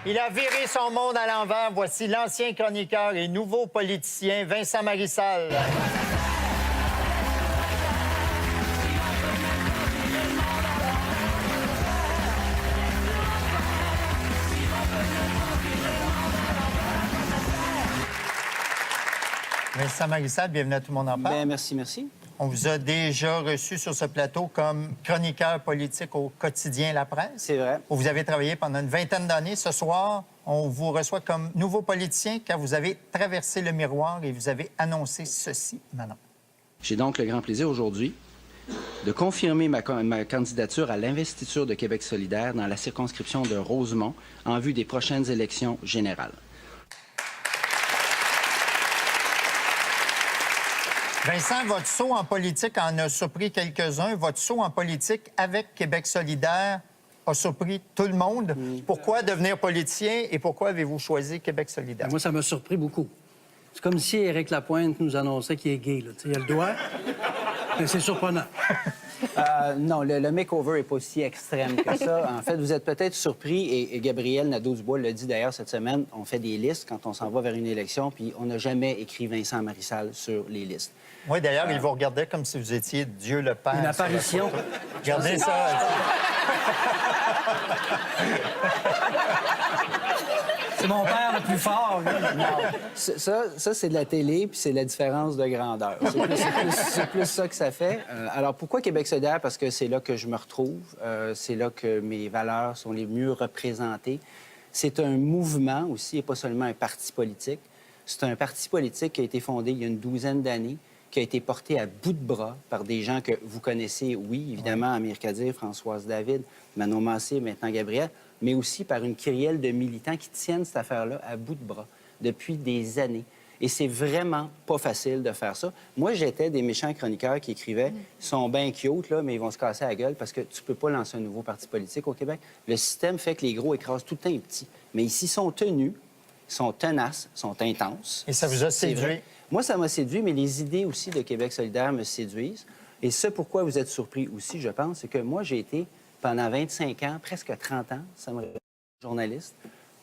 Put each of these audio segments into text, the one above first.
Il a viré son monde à l'envers. Voici l'ancien chroniqueur et nouveau politicien Vincent Marissal. Vincent Marissal, bienvenue à Tout le monde en parle. Bien, merci, merci. On vous a déjà reçu sur ce plateau comme chroniqueur politique au quotidien La Presse. C'est vrai. Où vous avez travaillé pendant une vingtaine d'années. Ce soir, on vous reçoit comme nouveau politicien car vous avez traversé le miroir et vous avez annoncé ceci maintenant. J'ai donc le grand plaisir aujourd'hui de confirmer ma candidature à l'investiture de Québec solidaire dans la circonscription de Rosemont en vue des prochaines élections générales. Vincent, votre saut en politique en a surpris quelques-uns. Votre saut en politique avec Québec solidaire a surpris tout le monde. Pourquoi devenir politicien et pourquoi avez-vous choisi Québec solidaire? Moi, ça m'a surpris beaucoup. C'est comme si Éric Lapointe nous annonçait qu'il est gay. Là. Il a le doigt, mais c'est surprenant. Non, le makeover n'est pas aussi extrême que ça. En fait, vous êtes peut-être surpris, et Gabriel Nadeau-Dubois l'a dit d'ailleurs cette semaine, on fait des listes quand on s'en va vers une élection, puis on n'a jamais écrit Vincent Marissal sur les listes. Oui, d'ailleurs, il vous regardait comme si vous étiez Dieu le Père. Une apparition. Regardez ça. C'est mon père le plus fort. Non, ça c'est de la télé, puis c'est la différence de grandeur. C'est plus ça que ça fait. Alors, pourquoi Québec solidaire? Parce que c'est là que je me retrouve. C'est là que mes valeurs sont les mieux représentées. C'est un mouvement aussi, et pas seulement un parti politique. C'est un parti politique qui a été fondé il y a une douzaine d'années, qui a été porté à bout de bras par des gens que vous connaissez, oui, évidemment, Amir Kadir, Françoise David, Manon Massé, maintenant Gabriel, mais aussi par une kyrielle de militants qui tiennent cette affaire-là à bout de bras depuis des années. Et c'est vraiment pas facile de faire ça. Moi, j'étais des méchants chroniqueurs qui écrivaient « Ils sont bien cute, là, mais ils vont se casser la gueule parce que tu peux pas lancer un nouveau parti politique au Québec. Le système fait que les gros écrasent tout le temps les petits. Mais ici, ils sont tenus, sont tenaces, sont intenses. » Et ça vous a séduit? Moi, ça m'a séduit, mais les idées aussi de Québec solidaire me séduisent. Et ce pourquoi vous êtes surpris aussi, je pense, c'est que moi, j'ai été, pendant 25 ans, presque 30 ans, ça me journaliste,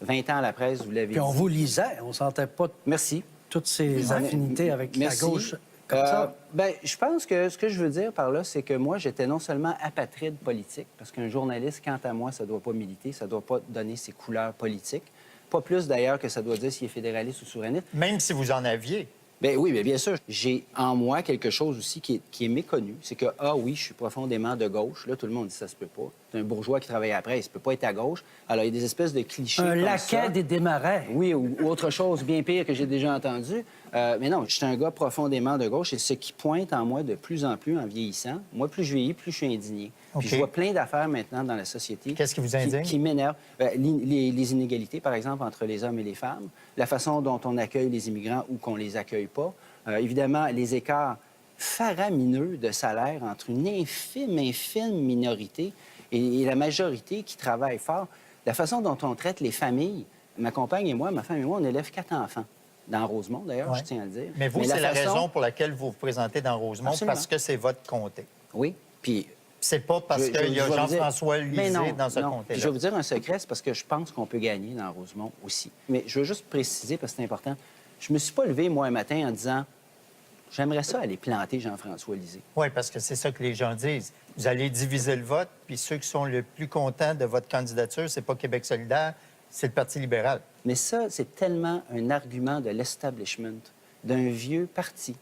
20 ans à la presse, vous l'avez dit. Puis on vous lisait, on sentait pas Merci. toutes ces affinités avec Merci. la gauche comme ça. Bien, je pense que ce que je veux dire par là, c'est que moi, j'étais non seulement apatride politique, parce qu'un journaliste, quant à moi, ça ne doit pas militer, ça ne doit pas donner ses couleurs politiques. Pas plus, d'ailleurs, que ça doit dire s'il est fédéraliste ou souverainiste. Même si vous en aviez. Bien oui, bien sûr. J'ai en moi quelque chose aussi qui est méconnu. C'est que, ah oui, je suis profondément de gauche. Là, tout le monde dit ça se peut pas. C'est un bourgeois qui travaille après, il se peut pas être à gauche. Alors, il y a des espèces de clichés Un comme laquais ça. des Desmarais. Oui, ou autre chose bien pire que j'ai déjà entendu. Mais non, je suis un gars profondément de gauche et ce qui pointe en moi de plus en plus en vieillissant, moi, plus je vieillis, plus je suis indigné. OK. Puis je vois plein d'affaires maintenant dans la société. Qu'est-ce qui vous indigne? Qui m'énerve. Les inégalités, par exemple, entre les hommes et les femmes, la façon dont on accueille les immigrants ou qu'on les accueille pas, évidemment, les écarts faramineux de salaire entre une infime minorité et la majorité qui travaille fort. La façon dont on traite les familles. Ma compagne et moi, ma femme et moi, on élève 4 enfants. Dans Rosemont, d'ailleurs, je tiens à le dire. Mais vous, c'est la raison pour laquelle vous vous présentez dans Rosemont, Absolument. parce que c'est votre comté. Oui, puis... C'est pas parce qu'il y a Jean-François Lisée dans ce non. comté-là. Je vais vous dire un secret, c'est parce que je pense qu'on peut gagner dans Rosemont aussi. Mais je veux juste préciser, parce que c'est important, je me suis pas levé, moi, un matin, en disant « J'aimerais ça aller planter Jean-François Lisée. » Oui, parce que c'est ça que les gens disent. Vous allez diviser le vote, puis ceux qui sont le plus contents de votre candidature, c'est pas Québec solidaire, c'est le Parti libéral. Mais ça, c'est tellement un argument de l'establishment, d'un vieux parti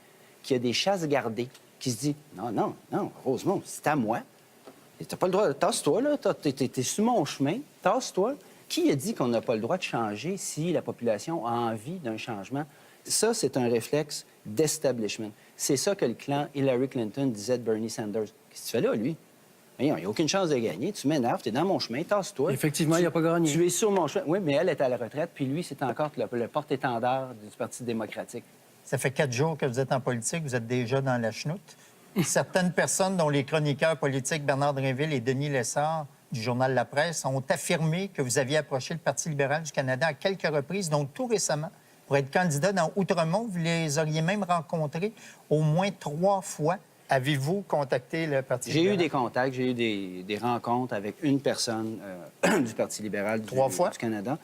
qui a des chasses gardées, qui se dit « Non, Rosemont, c'est à moi. T'as pas le droit. Tasse-toi, là. T'es sur mon chemin. Tasse-toi. » Qui a dit qu'on n'a pas le droit de changer si la population a envie d'un changement? Ça, c'est un réflexe d'establishment. C'est ça que le clan Hillary Clinton disait de Bernie Sanders. Qu'est-ce que tu fais là, lui? Il n'y a aucune chance de gagner. Tu m'énerves, tu es dans mon chemin, tasse-toi. Effectivement, il n'a pas gagné. Tu es sur mon chemin. Oui, mais elle est à la retraite, puis lui, c'est encore le porte-étendard du Parti démocratique. Ça fait 4 jours que vous êtes en politique, vous êtes déjà dans la chenoute. Certaines personnes, dont les chroniqueurs politiques Bernard Drinville et Denis Lessard du journal La Presse, ont affirmé que vous aviez approché le Parti libéral du Canada à quelques reprises, dont tout récemment, pour être candidat dans Outremont. Vous les auriez même rencontrés au moins 3 fois. Avez-vous contacté le Parti libéral? J'ai eu des contacts, j'ai eu des rencontres avec une personne du Parti libéral du Canada.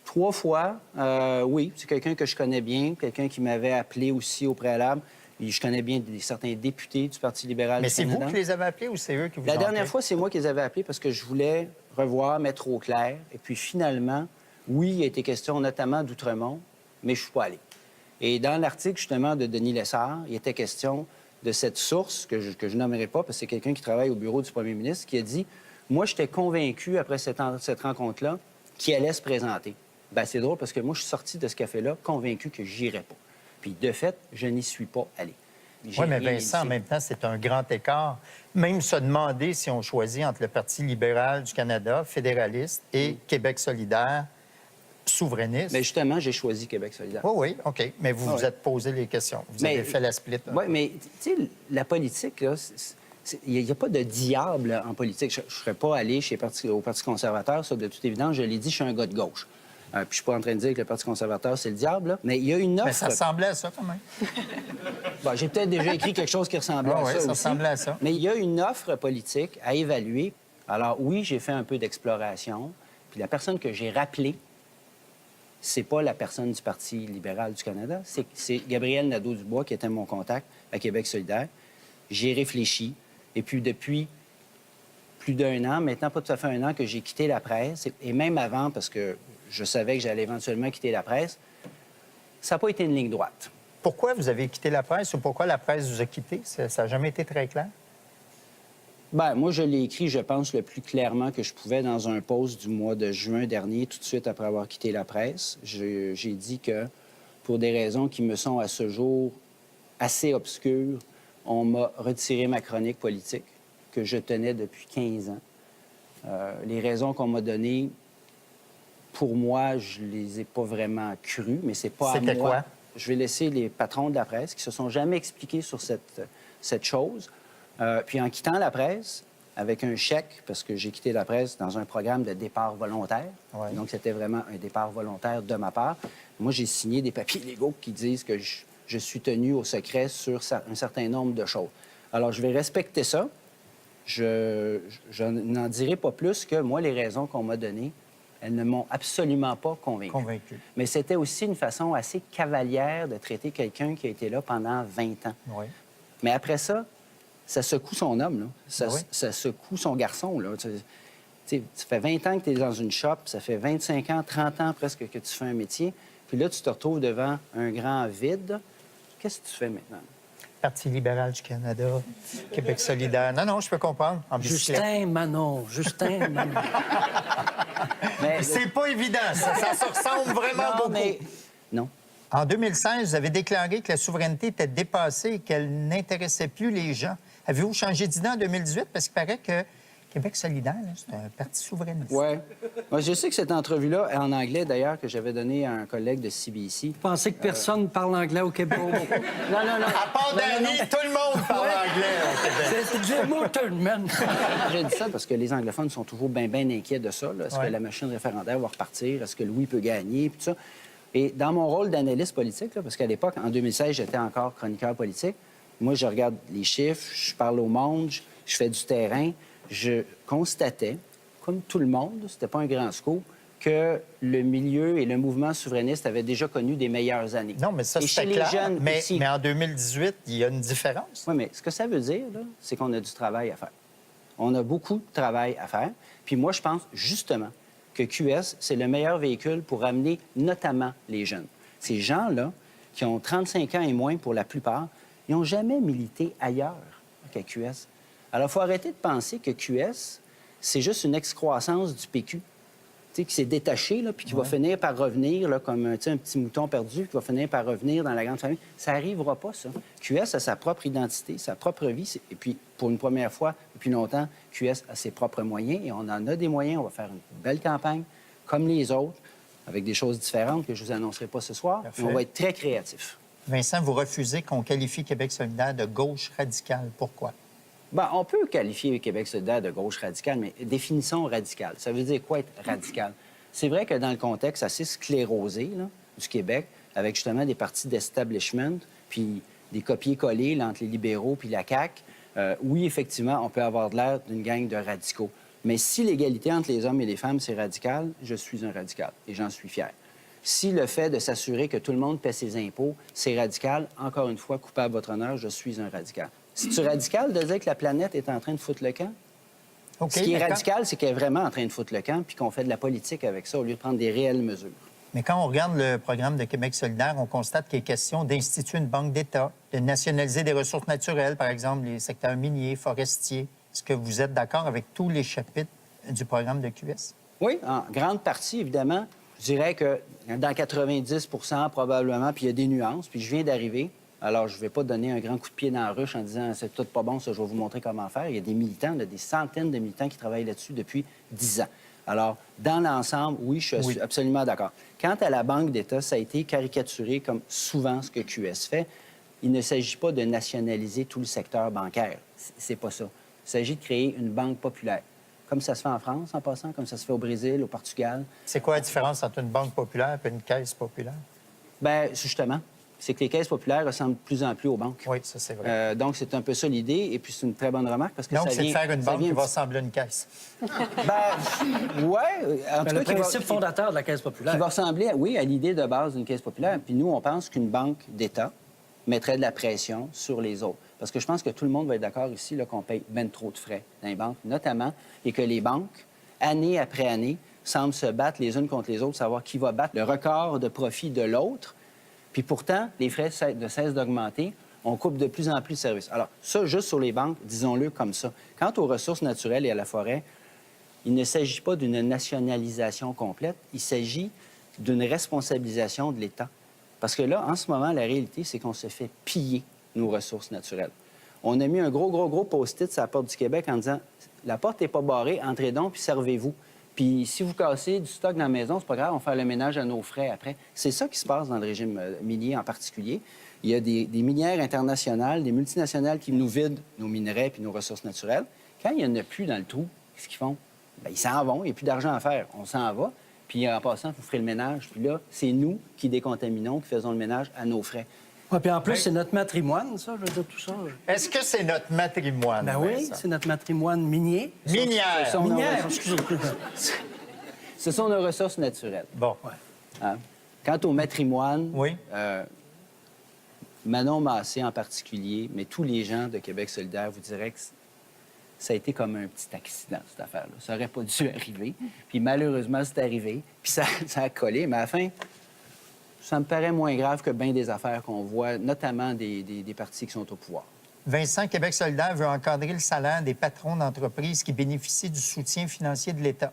3 fois, oui. C'est quelqu'un que je connais bien, quelqu'un qui m'avait appelé aussi au préalable. Et je connais bien certains députés du Parti libéral Mais du c'est Canada. vous qui les avez appelés ou c'est eux qui vous La ont dernière appelé? fois, c'est moi qui les avais appelés parce que je voulais revoir, mettre au clair. Et puis finalement, oui, il a été question notamment d'Outremont, mais je ne suis pas allé. Et dans l'article, justement, de Denis Lessard, il était question de cette source, que je nommerai pas, parce que c'est quelqu'un qui travaille au bureau du premier ministre, qui a dit « Moi, j'étais convaincu, après cette rencontre-là, qu'il allait se présenter. » Bien, c'est drôle, parce que moi, je suis sorti de ce café-là convaincu que j'irais pas. Puis, de fait, je n'y suis pas allé. J'ai Oui, mais rien Vincent, en initié. même temps, c'est un grand écart. Même se demander si on choisit entre le Parti libéral du Canada, fédéraliste, et Québec solidaire, souverainiste. Mais justement, j'ai choisi Québec solidaire. Oui, oui, OK. Mais vous vous Ouais. êtes posé les questions. Vous Mais- avez fait la split. Oui, mais tu sais, la politique, là, il n'y a pas de diable en politique. Je ne serais pas allé au Parti conservateur, ça, de toute évidence. Je l'ai dit, je suis un gars de gauche. Puis je suis pas en train de dire que le Parti conservateur, c'est le diable, là. Mais il y a une offre... Mais ça ressemblait à ça, quand même. Bon, j'ai peut-être déjà écrit quelque chose qui ressemblait Ah à ouais, ça ça aussi. ressemblait à ça. Mais il y a une offre politique à évaluer. Alors oui, j'ai fait un peu d'exploration. Puis la personne que j'ai rappelée, c'est pas la personne du Parti libéral du Canada, c'est Gabriel Nadeau-Dubois qui était mon contact à Québec solidaire. J'ai réfléchi. Et puis depuis plus d'1 an, maintenant pas tout à fait 1 an, que j'ai quitté la presse, et même avant, parce que je savais que j'allais éventuellement quitter la presse, ça n'a pas été une ligne droite. Pourquoi vous avez quitté la presse ou pourquoi la presse vous a quitté? Ça n'a jamais été très clair. Bien, moi, je l'ai écrit, je pense, le plus clairement que je pouvais dans un post du mois de juin dernier, tout de suite après avoir quitté la presse. J'ai dit que, pour des raisons qui me sont à ce jour assez obscures, on m'a retiré ma chronique politique que je tenais depuis 15 ans. Les raisons qu'on m'a données, pour moi, je les ai pas vraiment crues, mais c'est pas à moi. C'était quoi? Je vais laisser les patrons de la presse qui se sont jamais expliqués sur cette chose. Puis en quittant la presse, avec un chèque, parce que j'ai quitté la presse dans un programme de départ volontaire, Ouais. donc c'était vraiment un départ volontaire de ma part, moi, j'ai signé des papiers légaux qui disent que je suis tenu au secret sur un certain nombre de choses. Alors, je vais respecter ça. Je n'en dirai pas plus que, moi, les raisons qu'on m'a données, elles ne m'ont absolument pas Convaincu. Mais c'était aussi une façon assez cavalière de traiter quelqu'un qui a été là pendant 20 ans. Oui. Mais après ça, ça secoue son homme, là. Ah oui? Ça secoue son garçon, là. Tu sais, ça fait 20 ans que tu es dans une shop, ça fait 25 ans, 30 ans presque que tu fais un métier, puis là, tu te retrouves devant un grand vide. Qu'est-ce que tu fais maintenant? Parti libéral du Canada, Québec solidaire. Non, non, je peux comprendre. En bicyclette. Justin Manon, Justin Manon. Mais, C'est pas évident, ça se ressemble vraiment non, beaucoup. mais... Non. En 2016, vous avez déclaré que la souveraineté était dépassée et qu'elle n'intéressait plus les gens. Avez-vous changé d'idée en 2018? Parce qu'il paraît que Québec solidaire, là, c'est un parti souverainiste. Ouais. Moi, je sais que cette entrevue-là, en anglais d'ailleurs, que j'avais donnée à un collègue de CBC. Vous pensez que personne parle anglais au Québec? Non, non, non. À part Danny, tout le monde parle anglais au Québec. C'est Jim Morton, man. J'ai dit ça parce que les anglophones sont toujours bien inquiets de ça. Là. Est-ce Ouais. que la machine référendaire va repartir? Est-ce que Louis peut gagner? Puis tout ça. Et dans mon rôle d'analyste politique, là, parce qu'à l'époque, en 2016, j'étais encore chroniqueur politique, moi, je regarde les chiffres, je parle au monde, je fais du terrain. Je constatais, comme tout le monde, c'était pas un grand scoop, que le milieu et le mouvement souverainiste avaient déjà connu des meilleures années. Non, mais ça, Et c'était chez les clair. jeunes Mais, aussi. mais en 2018, il y a une différence. Oui, mais ce que ça veut dire, là, c'est qu'on a du travail à faire. On a beaucoup de travail à faire. Puis moi, je pense justement que QS, c'est le meilleur véhicule pour amener notamment les jeunes. Ces gens-là, qui ont 35 ans et moins pour la plupart, ils n'ont jamais milité ailleurs qu'à QS. Alors, il faut arrêter de penser que QS, c'est juste une excroissance du PQ. Tu sais, qui s'est détaché, là, puis qui va finir par revenir, là, comme tu sais, un petit mouton perdu, qui va finir par revenir dans la grande famille. Ça n'arrivera pas, ça. QS a sa propre identité, sa propre vie. Et puis, pour une première fois, depuis longtemps, QS a ses propres moyens. Et on en a des moyens. On va faire une belle campagne, comme les autres, avec des choses différentes que je ne vous annoncerai pas ce soir. Parfait. Mais on va être très créatifs. Vincent, vous refusez qu'on qualifie Québec solidaire de gauche radicale. Pourquoi? Bien, on peut qualifier Québec solidaire de gauche radicale, mais définissons radical. Ça veut dire quoi être radical? C'est vrai que dans le contexte assez sclérosé là, du Québec, avec justement des partis d'establishment, puis des copier-coller là, entre les libéraux puis la CAQ, oui, effectivement, on peut avoir de l'air d'une gang de radicaux. Mais si l'égalité entre les hommes et les femmes, c'est radical, je suis un radical et j'en suis fier. Si le fait de s'assurer que tout le monde paie ses impôts, c'est radical, encore une fois, coupable votre honneur, je suis un radical. C'est-tu radical de dire que la planète est en train de foutre le camp? OK, Ce qui est mais radical, c'est qu'elle est vraiment en train de foutre le camp puis qu'on fait de la politique avec ça au lieu de prendre des réelles mesures. Mais quand on regarde le programme de Québec solidaire, on constate qu'il est question d'instituer une banque d'État, de nationaliser des ressources naturelles, par exemple les secteurs miniers, forestiers. Est-ce que vous êtes d'accord avec tous les chapitres du programme de QS? Oui, en grande partie, évidemment. Je dirais que dans 90 probablement, puis il y a des nuances, puis je viens d'arriver. Alors, je ne vais pas donner un grand coup de pied dans la ruche en disant « c'est tout pas bon, ça, je vais vous montrer comment faire ». Il y a des militants, il y a des centaines de militants qui travaillent là-dessus depuis 10 ans. Alors, dans l'ensemble, oui, je suis absolument d'accord. Quant à la Banque d'État, ça a été caricaturé comme souvent ce que QS fait. Il ne s'agit pas de nationaliser tout le secteur bancaire. C'est pas ça. Il s'agit de créer une banque populaire. Comme ça se fait en France, en passant, comme ça se fait au Brésil, au Portugal. C'est quoi la différence entre une banque populaire et une caisse populaire? Bien, justement, c'est que les caisses populaires ressemblent de plus en plus aux banques. Oui, ça, c'est vrai. Donc, c'est un peu ça l'idée. Et puis, c'est une très bonne remarque parce que Donc, ça c'est de vient... faire une ça banque vient qui va du- ressembler à une caisse. Ben, ouais. En tout Le cas, qui va- principe fondateur de la Caisse qui populaire. va ressembler, oui, à l'idée de base d'une caisse populaire. Puis nous, on pense qu'une banque d'État mettrait de la pression sur les autres. Parce que je pense que tout le monde va être d'accord ici là, qu'on paye bien trop de frais dans les banques, notamment, et que les banques, année après année, semblent se battre les unes contre les autres, savoir qui va battre le record de profit de l'autre. Puis pourtant, les frais ne cessent d'augmenter. On coupe de plus en plus de services. Alors, ça, juste sur les banques, disons-le comme ça. Quant aux ressources naturelles et à la forêt, il ne s'agit pas d'une nationalisation complète, il s'agit d'une responsabilisation de l'État. Parce que là, en ce moment, la réalité, c'est qu'on se fait piller nos ressources naturelles. On a mis un gros post-it sur la porte du Québec en disant « La porte n'est pas barrée, entrez donc, puis servez-vous. Puis si vous cassez du stock dans la maison, c'est pas grave, on va faire le ménage à nos frais après. » C'est ça qui se passe dans le régime minier en particulier. Il y a des minières internationales, des multinationales qui nous vident nos minerais puis nos ressources naturelles. Quand il n'y en a plus dans le trou, qu'est-ce qu'ils font? Bien, ils s'en vont, il n'y a plus d'argent à faire. On s'en va, puis en passant, vous ferez le ménage. Puis là, c'est nous qui décontaminons, qui faisons le ménage à nos frais. Ouais, puis en plus, c'est notre matrimoine, ça, je veux dire, tout ça. Est-ce que c'est notre matrimoine? Ben oui, Vincent? c'est notre matrimoine minier. Minière. sont nos Minière, ressources- excusez. Ce sont nos ressources naturelles. Bon. Hein? Quant au matrimoine, Oui. Manon Massé en particulier, mais tous les gens de Québec solidaire vous diraient que ça a été comme un petit accident, cette affaire-là. Ça n'aurait pas dû arriver. Puis malheureusement, c'est arrivé. Puis ça a collé. Mais à la fin, ça me paraît moins grave que bien des affaires qu'on voit, notamment des partis qui sont au pouvoir. Vincent, Québec solidaire veut encadrer le salaire des patrons d'entreprises qui bénéficient du soutien financier de l'État,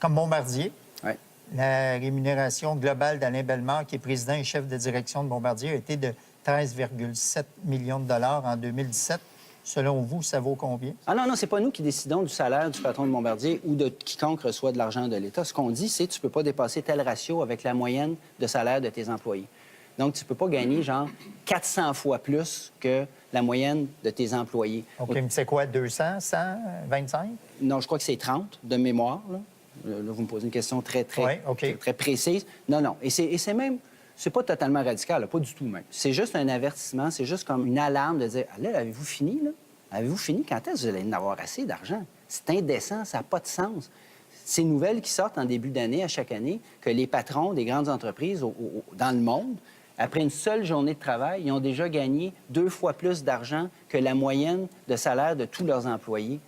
comme Bombardier. Ouais. La rémunération globale d'Alain Bellemare, qui est président et chef de direction de Bombardier, a été de 13,7 millions de dollars en 2017. Selon vous, ça vaut combien? Ah non, c'est pas nous qui décidons du salaire du patron de Bombardier ou de quiconque reçoit de l'argent de l'État. Ce qu'on dit, c'est que tu peux pas dépasser tel ratio avec la moyenne de salaire de tes employés. Donc, tu peux pas gagner, genre, 400 fois plus que la moyenne de tes employés. OK, mais c'est quoi, 200, 100, 25? Non, je crois que c'est 30 de mémoire. Là, vous me posez une question très Ouais, OK. très précise. Non. Et c'est même... C'est pas totalement radical, là, pas du tout même. C'est juste un avertissement, c'est juste comme une alarme de dire « Là, avez-vous fini, là? Avez-vous fini? Quand est-ce que vous allez en avoir assez d'argent? C'est indécent, ça n'a pas de sens. » Ces nouvelles qui sortent en début d'année, à chaque année, que les patrons des grandes entreprises dans le monde, après une seule journée de travail, ils ont déjà gagné 2 fois plus d'argent que la moyenne de salaire de tous leurs employés.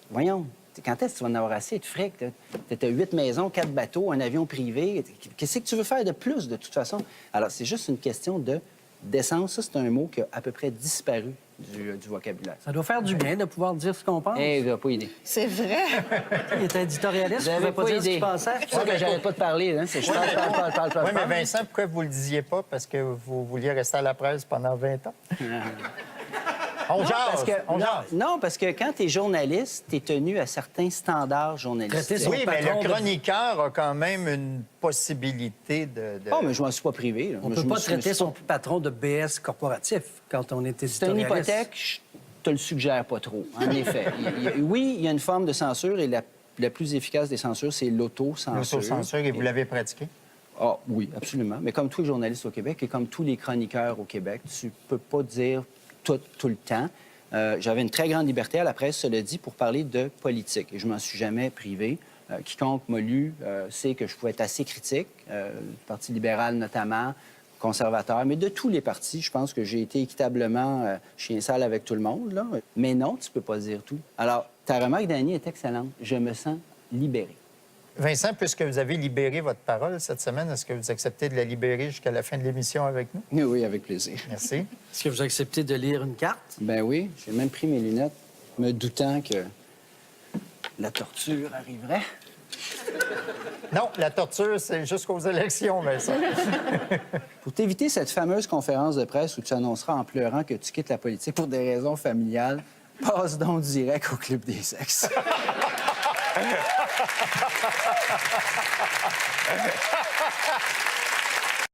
Voyons, quand est-ce que tu vas en avoir assez de frais? Tu as 8 maisons, 4 bateaux, un avion privé. Qu'est-ce que tu veux faire de plus, de toute façon? Alors, c'est juste une question d'essence. Ça, c'est un mot qui a à peu près disparu du vocabulaire. Ça doit faire du bien de pouvoir dire ce qu'on pense. Eh, vous n'avez pas idée. C'est vrai. Il était éditorialiste, Vous il ne n'avez pouvait pas pas dire ce idée. qu'il pensait. C'est pour ça que j'arrête pas de parler. Hein? Je parle. Oui, mais Vincent, pourquoi vous ne le disiez pas? Parce que vous vouliez rester à la presse pendant 20 ans? On jase, on jase. Non, parce que quand tu es journaliste, tu es tenu à certains standards journalistiques. Traiter son Oui, mais patron le de- chroniqueur a quand même une possibilité de... Oh, mais je m'en suis pas privé. Là. On ne peut pas traiter son patron de BS corporatif quand on est C'est une éditorialiste. hypothèque, je te le suggère pas trop, en effet. Oui, il y a une forme de censure et la plus efficace des censures, c'est l'autocensure. L'autocensure, et vous l'avez pratiqué? Ah, oui, absolument. Mais comme tous les journalistes au Québec et comme tous les chroniqueurs au Québec, tu peux pas dire tout le temps. J'avais une très grande liberté à la presse, cela dit, pour parler de politique. Et je m'en suis jamais privé. Quiconque m'a lu sait que je pouvais être assez critique, du Parti libéral notamment, conservateur, mais de tous les partis. Je pense que j'ai été équitablement chien sale avec tout le monde, là. Mais non, tu peux pas dire tout. Alors, ta remarque, Dany, est excellente. Je me sens libéré. Vincent, puisque vous avez libéré votre parole cette semaine, est-ce que vous acceptez de la libérer jusqu'à la fin de l'émission avec nous? Oui, oui, avec plaisir. Merci. Est-ce que vous acceptez de lire une carte? Ben oui, j'ai même pris mes lunettes, me doutant que la torture arriverait. Non, la torture, c'est jusqu'aux élections, Vincent. Pour t'éviter cette fameuse conférence de presse où tu annonceras en pleurant que tu quittes la politique pour des raisons familiales, passe donc direct au Club des sexes.